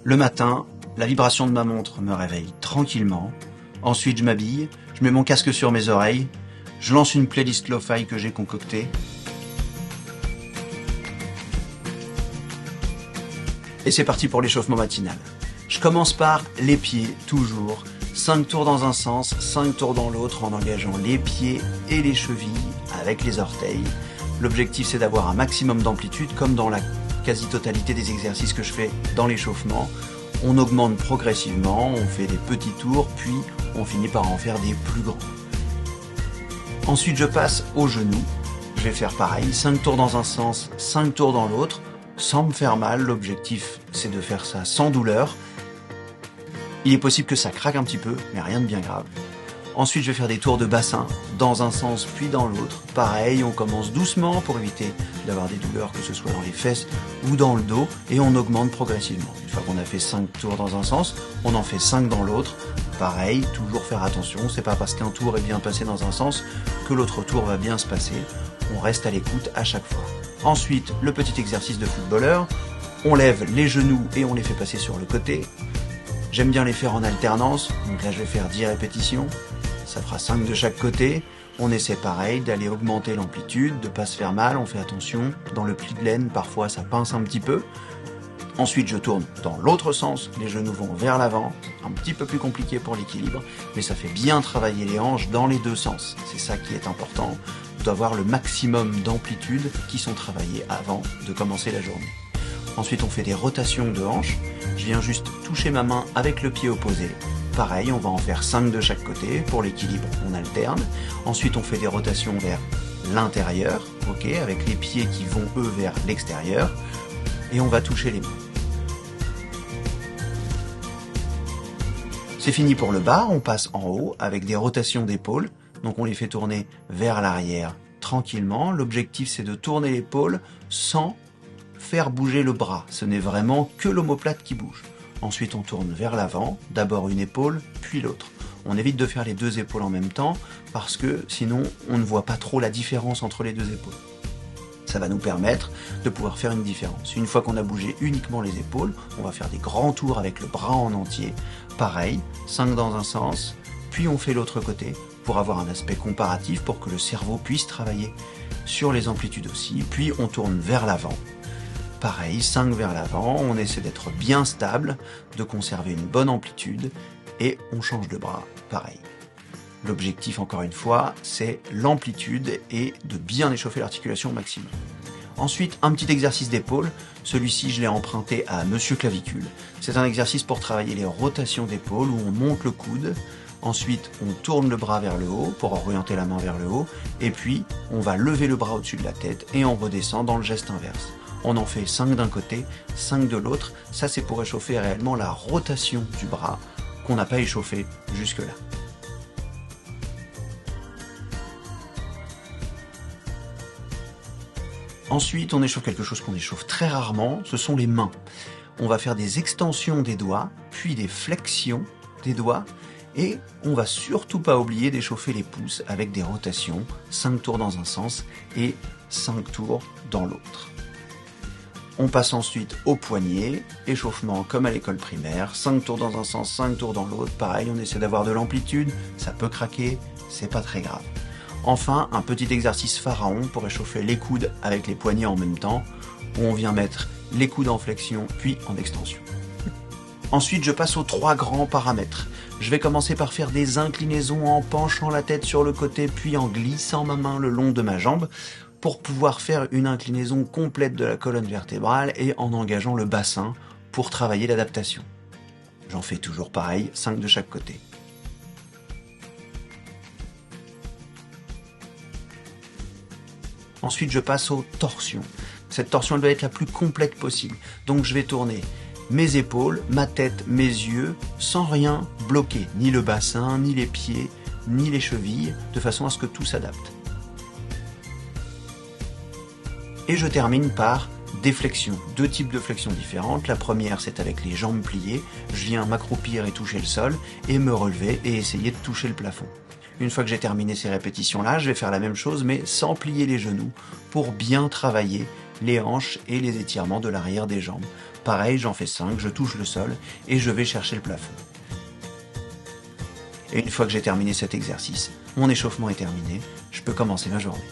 Le matin, la vibration de ma montre me réveille tranquillement. Ensuite, je m'habille, je mets mon casque sur mes oreilles, je lance une playlist lo-fi que j'ai concoctée. Et c'est parti pour l'échauffement matinal. Je commence par les pieds, toujours. 5 tours dans un sens, 5 tours dans l'autre en engageant les pieds et les chevilles avec les orteils. L'objectif, c'est d'avoir un maximum d'amplitude, comme dans la quasi-totalité des exercices que je fais dans l'échauffement. On augmente progressivement, on fait des petits tours, puis on finit par en faire des plus grands. Ensuite, je passe aux genoux. Je vais faire pareil, 5 tours dans un sens, 5 tours dans l'autre, sans me faire mal. L'objectif, c'est de faire ça sans douleur. Il est possible que ça craque un petit peu, mais rien de bien grave. Ensuite, je vais faire des tours de bassin, dans un sens puis dans l'autre. Pareil, on commence doucement pour éviter d'avoir des douleurs, que ce soit dans les fesses ou dans le dos, et on augmente progressivement. Une fois qu'on a fait 5 tours dans un sens, on en fait 5 dans l'autre. Pareil, toujours faire attention, c'est pas parce qu'un tour est bien passé dans un sens que l'autre tour va bien se passer. On reste à l'écoute à chaque fois. Ensuite, le petit exercice de footballeur. On lève les genoux et on les fait passer sur le côté. J'aime bien les faire en alternance, donc là je vais faire 10 répétitions. Ça fera 5 de chaque côté. On essaie pareil d'aller augmenter l'amplitude, de pas se faire mal, on fait attention. Dans le pli de laine, parfois ça pince un petit peu. Ensuite, je tourne dans l'autre sens, les genoux vont vers l'avant. Un petit peu plus compliqué pour l'équilibre, mais ça fait bien travailler les hanches dans les deux sens. C'est ça qui est important, d'avoir le maximum d'amplitude qui sont travaillées avant de commencer la journée. Ensuite, on fait des rotations de hanches. Je viens juste toucher ma main avec le pied opposé. Pareil, on va en faire 5 de chaque côté. Pour l'équilibre, on alterne. Ensuite, on fait des rotations vers l'intérieur, avec les pieds qui vont, eux, vers l'extérieur. Et on va toucher les mains. C'est fini pour le bas, on passe en haut avec des rotations d'épaules. Donc on les fait tourner vers l'arrière tranquillement. L'objectif, c'est de tourner l'épaule sans faire bouger le bras. Ce n'est vraiment que l'omoplate qui bouge. Ensuite, on tourne vers l'avant, d'abord une épaule, puis l'autre. On évite de faire les deux épaules en même temps, parce que sinon, on ne voit pas trop la différence entre les deux épaules. Ça va nous permettre de pouvoir faire une différence. Une fois qu'on a bougé uniquement les épaules, on va faire des grands tours avec le bras en entier. Pareil, 5 dans un sens, puis on fait l'autre côté, pour avoir un aspect comparatif, pour que le cerveau puisse travailler sur les amplitudes aussi. Puis on tourne vers l'avant. Pareil, 5 vers l'avant, on essaie d'être bien stable, de conserver une bonne amplitude, et on change de bras, pareil. L'objectif, encore une fois, c'est l'amplitude et de bien échauffer l'articulation au maximum. Ensuite, un petit exercice d'épaule. Celui-ci, je l'ai emprunté à Monsieur Clavicule. C'est un exercice pour travailler les rotations d'épaule où on monte le coude. Ensuite, on tourne le bras vers le haut pour orienter la main vers le haut. Et puis, on va lever le bras au-dessus de la tête et on redescend dans le geste inverse. On en fait 5 d'un côté, 5 de l'autre. Ça, c'est pour échauffer réellement la rotation du bras qu'on n'a pas échauffé jusque-là. Ensuite, on échauffe quelque chose qu'on échauffe très rarement, ce sont les mains. On va faire des extensions des doigts, puis des flexions des doigts, et on va surtout pas oublier d'échauffer les pouces avec des rotations, 5 tours dans un sens et 5 tours dans l'autre. On passe ensuite au poignet, échauffement comme à l'école primaire, 5 tours dans un sens, 5 tours dans l'autre, pareil, on essaie d'avoir de l'amplitude, ça peut craquer, c'est pas très grave. Enfin, un petit exercice pharaon pour échauffer les coudes avec les poignets en même temps, où on vient mettre les coudes en flexion puis en extension. Ensuite, je passe aux 3 grands paramètres. Je vais commencer par faire des inclinaisons en penchant la tête sur le côté puis en glissant ma main le long de ma jambe pour pouvoir faire une inclinaison complète de la colonne vertébrale et en engageant le bassin pour travailler l'adaptation. J'en fais toujours pareil, 5 de chaque côté. Ensuite, je passe aux torsions. Cette torsion, elle doit être la plus complète possible. Donc, je vais tourner mes épaules, ma tête, mes yeux, sans rien bloquer. Ni le bassin, ni les pieds, ni les chevilles, de façon à ce que tout s'adapte. Et je termine par des flexions. 2 types de flexions différentes. La première, c'est avec les jambes pliées. Je viens m'accroupir et toucher le sol, et me relever et essayer de toucher le plafond. Une fois que j'ai terminé ces répétitions-là, je vais faire la même chose, mais sans plier les genoux, pour bien travailler les hanches et les étirements de l'arrière des jambes. Pareil, j'en fais 5, je touche le sol et je vais chercher le plafond. Et une fois que j'ai terminé cet exercice, mon échauffement est terminé, je peux commencer ma journée.